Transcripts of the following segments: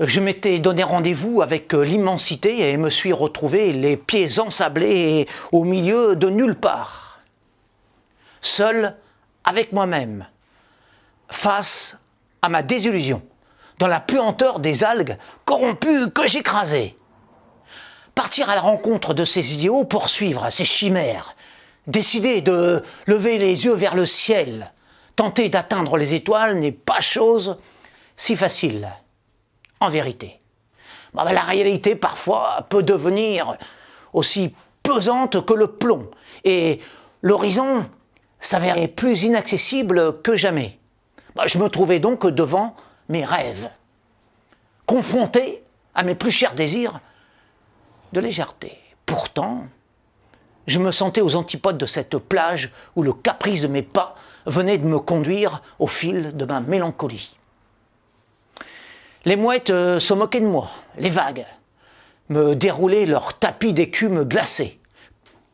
Je m'étais donné rendez-vous avec l'immensité et me suis retrouvé les pieds ensablés et au milieu de nulle part. Seul avec moi-même, face à ma désillusion, dans la puanteur des algues corrompues que j'écrasais. Partir à la rencontre de ces idéaux, poursuivre ces chimères, décider de lever les yeux vers le ciel, tenter d'atteindre les étoiles n'est pas chose si facile, en vérité. La réalité, parfois, peut devenir aussi pesante que le plomb, et l'horizon s'avérait plus inaccessible que jamais. Je me trouvais donc devant mes rêves, confronté à mes plus chers désirs de légèreté. Pourtant, je me sentais aux antipodes de cette plage où le caprice de mes pas venait de me conduire au fil de ma mélancolie. Les mouettes se moquaient de moi, les vagues me déroulaient leur tapis d'écume glacée.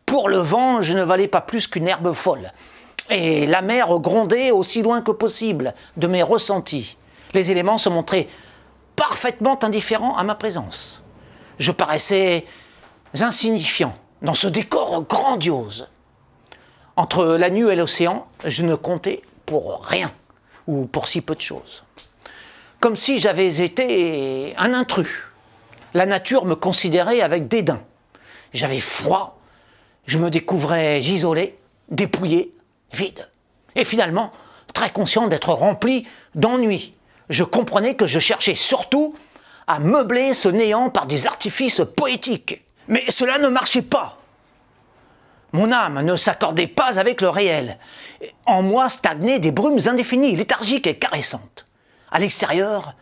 Pour le vent, je ne valais pas plus qu'une herbe folle. Et la mer grondait aussi loin que possible de mes ressentis. Les éléments se montraient parfaitement indifférents à ma présence. Je paraissais insignifiant dans ce décor grandiose. Entre la nuit et l'océan, je ne comptais pour rien, ou pour si peu de choses. Comme si j'avais été un intrus. La nature me considérait avec dédain. J'avais froid, je me découvrais isolé, dépouillé, vide. Et finalement, très conscient d'être rempli d'ennui. Je comprenais que je cherchais surtout à meubler ce néant par des artifices poétiques. Mais cela ne marchait pas. Mon âme ne s'accordait pas avec le réel. En moi stagnaient des brumes indéfinies, léthargiques et caressantes. À l'extérieur,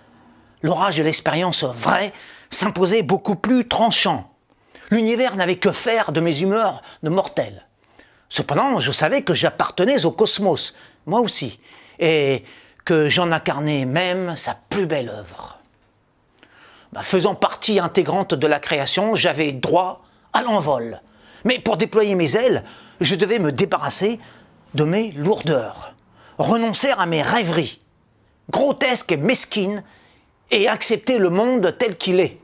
l'orage de l'expérience vraie s'imposait beaucoup plus tranchant. L'univers n'avait que faire de mes humeurs de mortel. Cependant, je savais que j'appartenais au cosmos, moi aussi, et que j'en incarnais même sa plus belle œuvre. Faisant partie intégrante de la création, j'avais droit à l'envol. Mais pour déployer mes ailes, je devais me débarrasser de mes lourdeurs, renoncer à mes rêveries, grotesques et mesquines, et accepter le monde tel qu'il est.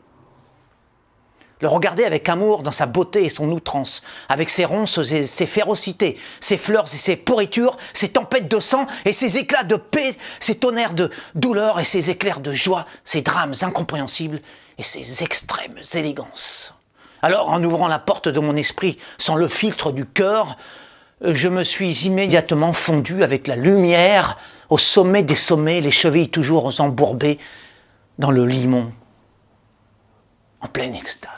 Le regarder avec amour dans sa beauté et son outrance, avec ses ronces et ses férocités, ses fleurs et ses pourritures, ses tempêtes de sang et ses éclats de paix, ses tonnerres de douleur et ses éclairs de joie, ses drames incompréhensibles et ses extrêmes élégances. Alors, en ouvrant la porte de mon esprit sans le filtre du cœur, je me suis immédiatement fondu avec la lumière au sommet des sommets, les chevilles toujours embourbées dans le limon, en pleine extase.